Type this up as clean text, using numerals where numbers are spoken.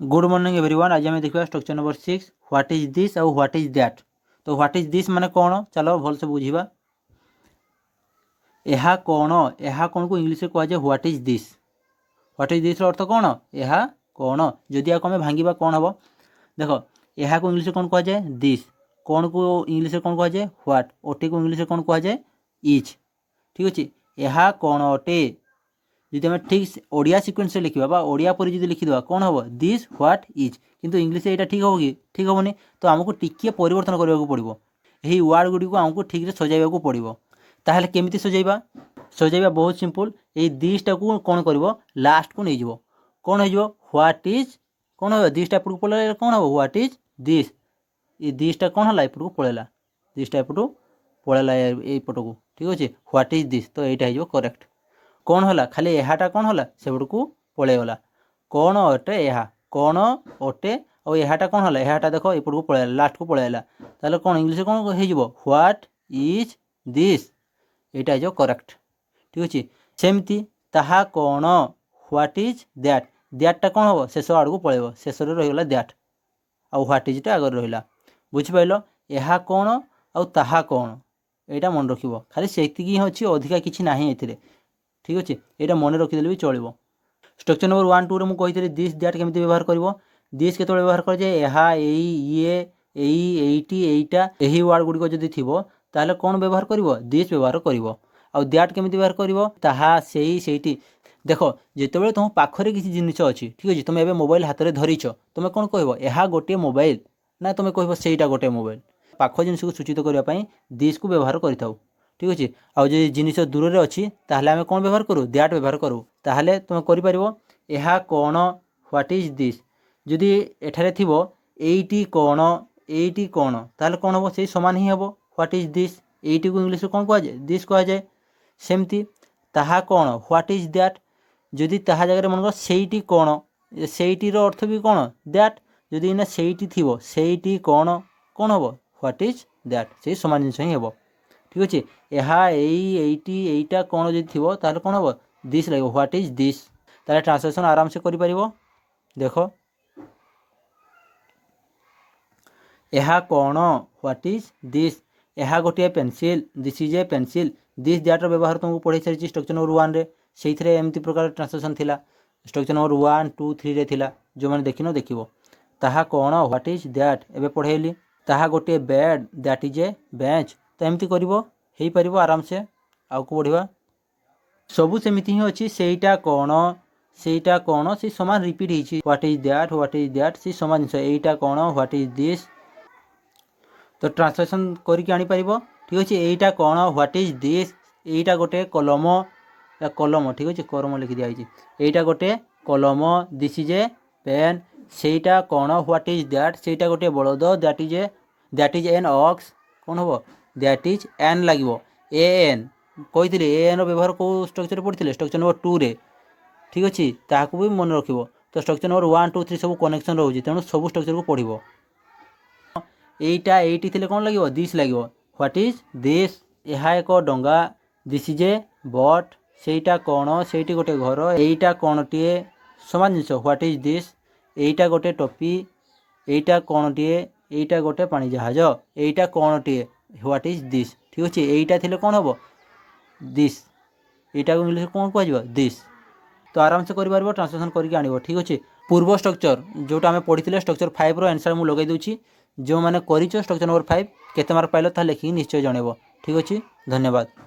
Good morning everyone. आज आम देखा structure number 6 what is this और व्हाट इज दैट। तो व्हाट इज दिस माने कौन, चलो भल से बुझा। यह कौन को इंग्लिश में कह जाए what is this. What is this earth कौन, यह कौन। जदि आम भांगा कौन हम, देख यह को इंग्लिश में कौन कह जाए दिस, कौन को इंग्लिश में कौन कह जाए व्हाट, ओटी को इंग्लिश में कौन कह जाए इज। ठीक अच्छे, यह कौन अटे। যদি আমি ঠিক ওড়িয়া সিকোয়েন্সে লিখিবা বা ওড়িয়া পরি যদি লিখিদেবা কোণ হব দিস হোয়াট ইজ, কিন্তু ইংলিশে এটা ঠিক হব কি, ঠিক হবনি। তো আমাকে টিকিয়ে পরিবর্তন করা পড়ব, এই ওয়ার্ড গুড়ি আমাকে ঠিকরে সজাইবা পড়ব। তাহলে কেমিতি সজাইবা, সজাইবা বহুত সিম্পল। এই দিসটাকে কোণ করব, লাস্টକୁ নেইଯିବ, কোণ হয়ে হোয়াট ইজ, কোণ হবে দিসটা এপটକୁ পড়াইলে কোণ হব হোয়াট ইজ দিস। এই দিসটা কোণ হল এপটକୁ পড়াইলা, দিসটা এপটু পড়াইলা এইপটକୁ। ঠিক আছে, হোয়াট ইজ দিস, তো এইটা হয়ে करेक्ट। कौन है खाली यहाटा कौन है से को पलैगला, कौन अटे यह, कौन अटे और यहाटा कौन है यहाटा देख एपट को पलैला, लास्ट को पलैला। ताहले कौन इंग्लिश कौन हो व्हाट इज दिस, यहाँ हो करेक्ट। ठीक अच्छे, सेमती ताहा कौन व्हाट इज दैट, दैटटा कौन हम शेष आड़ को पलैब, शेष रहीगला दैट आउ व्हाट इजटा आगे रहा। बुझिपार यह कौन आउ ताहा कौन, यहाँ मन रख, खाली से अच्छी अधिका किसी ना ये। ठीक अच्छे, यहाँ मन रखिदे भी चलो। स्ट्रक्चर नंबर 1 2 मुझे कही दिस दैट केमी व्यवहार कर, दिस के व्यवहार कर यहाँ ये एईटा यही वार्ड गुड़िक जदि थी ताहले कौन व्यवहार कर, दिस व्यवहार कर। आउ दैट केमी व्यवहार कर, ताहा सेई। देख जिते तुम पाखरे किसी जिनिस अच्छी, ठीक अच्छे, तुम एवं मोबाइल हाथ में धरीच, तुम कौन कह यह गोटे मोबाइल ना तुम कह सेटा गोटे मोबाइल। पाख जिनिस को सूचित करने दिस को व्यवहार कर। ठीक अच्छे, आउ जो जिनिस दूर में अच्छी ताहले आम कौन व्यवहार करूँ, दैट व्यवहार करूँ। ताहले तुम कर यह कौन व्हाट इज दिस, जदि एठारे थी एटी कौन एटी कौन ताहले कौन हम से समान ही हम व्हाट इज दिस, एटी को इंग्लिश कौन कह जाए दिस कह जाए। सेमती ताहा कौन व्हाट इज दैट, जदि ताहा जगह मन सेठी कौन, सेठीर अर्थ भी कौन दैट, जदि ना सेठी थी सेठी कौन कौन हम व्हाट इज दैट, से समान जिनिस ही हम। ठीक अच्छे, यहाँ यहीटा कौन जब थी ताहले कौन हम दिस लगे व्हाट इज दिस। ताहले ट्रांसलेशन आराम से कर पारिबो। देख यहाँ कौन व्हाट इज दिस, यहाँ गोटे pencil, this is a pencil. This दैटर व्यवहार तुमको पढ़ाई सारी स्ट्रक्चर नंबर 1 रे, से एमती प्रकार ट्रांसलेशन थिला। स्ट्रक्चर नंबर 1 2 3 रे थिला, जो मैंने देखिन देखिबो। ताहा कौन व्हाट इज दैट एबे पढ़ेली। ताहा गोटे bed, that is a bench, तो एमती कर आराम से। आउ को बढ़िया सबू सेमती ही अच्छी, सेटा कौन से समान रिपीट होती, व्हाट इज दैट से समान जिन, एटा कौन व्हाट इज दिस। तो ट्रांसलेशन करके आनी पारिबो। ठीक अच्छे, एटा कौन व्हाट इज दिस, एटा गोटे कलम या कलम, ठीक अच्छे करम लिखि दिया होइछि, एटा गोटे कलम, दिस इज ए पेन। सेटा कौन व्हाट इज दैट, सेटा गोटे बलद, दैट इज एन ऑक्स, कौन हम दैट इज एन लगे ए एन कही ए एन व्यवहार कौ स्ट्रक्चर पढ़ते स्ट्रक्चर नंबर 2 रे। ठीक अच्छे, ताकू भी मन रख। तो स्ट्रक्चर नंबर 1 2 3 सब कनेक्शन रोचे, तेणु सब स्ट्रक्चर को पढ़ो। एटी थे कौन लगे दिस लगे व्हाट इज दिस, यह एक डंगा, दिस इज ए बट, सेटा कौन सेठी गोटे घर, एटा कौन टे समान जिन व्हाट इज दिस। एटा गोटे टोपी, एटा कौन टे, एटा गोटे पानी जहाज, एटा कौन टे व्हाट इज दिस। ठीक अच्छे, एटा थे कौन हम दिस, एटा को इंग्लिश कौन कह दिस। तो आराम से कर ट्रांसलेशन करके आनिब। ठीक अच्छे, पूर्व स्ट्रक्चर जोटा आम पढ़ी स्ट्रक्चर 5 रो आंसर मुझे लगे दूसरी, जो मैंने कर स्ट्रक्चर नंबर 5 केते मार्क पाइल ताहा लिखिक निश्चय जनइब। ठीक अच्छे, धन्यवाद।